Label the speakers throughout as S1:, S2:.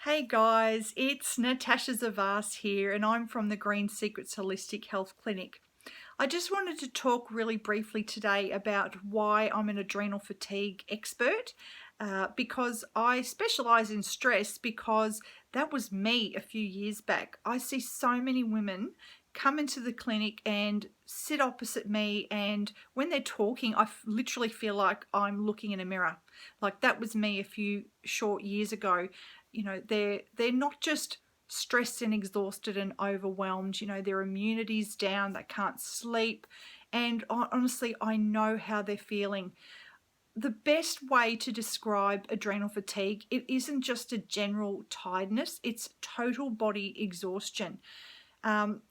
S1: Hey guys, it's Natasha Zervaas here, and I'm from the Green Secrets Holistic Health Clinic. I just wanted to talk really briefly today about why I'm an adrenal fatigue expert, because I specialize in stress because that was me a few years back. I see so many women come into the clinic and sit opposite me, and when they're talking, I literally feel like I'm looking in a mirror. Like that was me a few short years ago. They're not just stressed and exhausted and overwhelmed. Their immunity's down, they can't sleep, and honestly, I know how they're feeling. The best way to describe adrenal fatigue, it isn't just a general tiredness, it's total body exhaustion. um,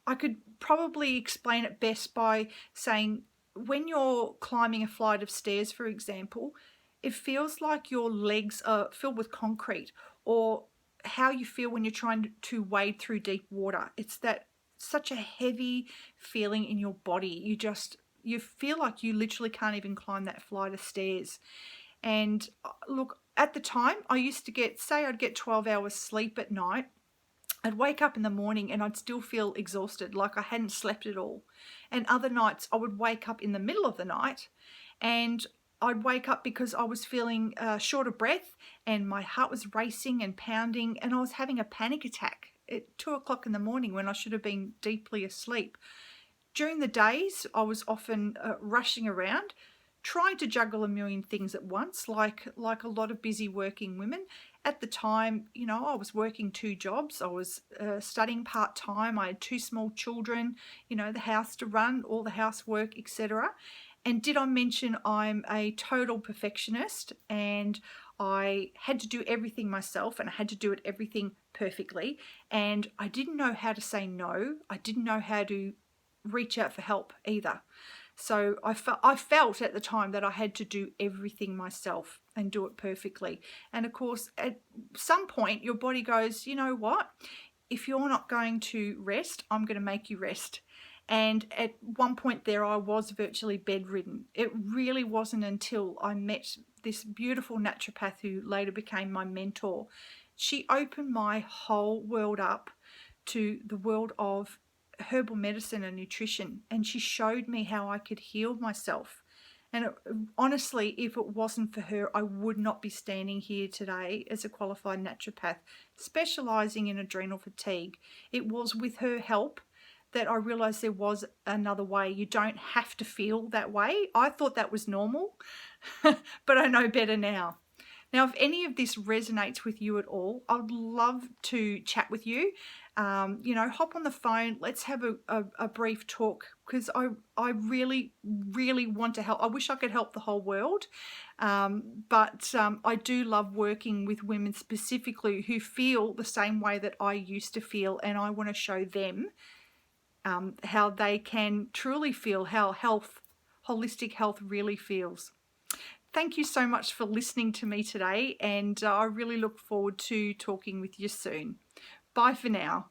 S1: I could probably explain it best by saying, when you're climbing a flight of stairs, for example, it feels like your legs are filled with concrete, or how you feel when you're trying to wade through deep water. It's that such a heavy feeling in your body. You feel like you literally can't even climb that flight of stairs. And look, at the time, I used to I'd get 12 hours sleep at night. I'd wake up in the morning and I'd still feel exhausted, like I hadn't slept at all. And other nights I would wake up in the middle of the night, and I'd wake up because I was feeling short of breath, and my heart was racing and pounding, and I was having a panic attack at 2 o'clock in the morning when I should have been deeply asleep. During the days, I was often rushing around, trying to juggle a million things at once, like a lot of busy working women. At the time, I was working 2 jobs. I was studying part-time. I had 2 small children, the house to run, all the housework, etc. And did I mention I'm a total perfectionist, and I had to do everything myself, and I had to do everything perfectly. And I didn't know how to say no. I didn't know how to reach out for help either. So I felt at the time that I had to do everything myself and do it perfectly. And of course, at some point, your body goes, you know what? If you're not going to rest, I'm going to make you rest. And at one point there, I was virtually bedridden. It really wasn't until I met this beautiful naturopath who later became my mentor. She opened my whole world up to the world of herbal medicine and nutrition, and she showed me how I could heal myself. And honestly, if it wasn't for her, I would not be standing here today as a qualified naturopath specializing in adrenal fatigue. It was with her help that I realized there was another way. You don't have to feel that way. I thought that was normal, but I know better now. Now, if any of this resonates with you at all, I'd love to chat with you. Hop on the phone. Let's have a brief talk, because I really, really want to help. I wish I could help the whole world, but I do love working with women specifically who feel the same way that I used to feel, and I want to show them how they can truly feel how holistic health really feels. Thank you so much for listening to me today, and I really look forward to talking with you soon. Bye for now.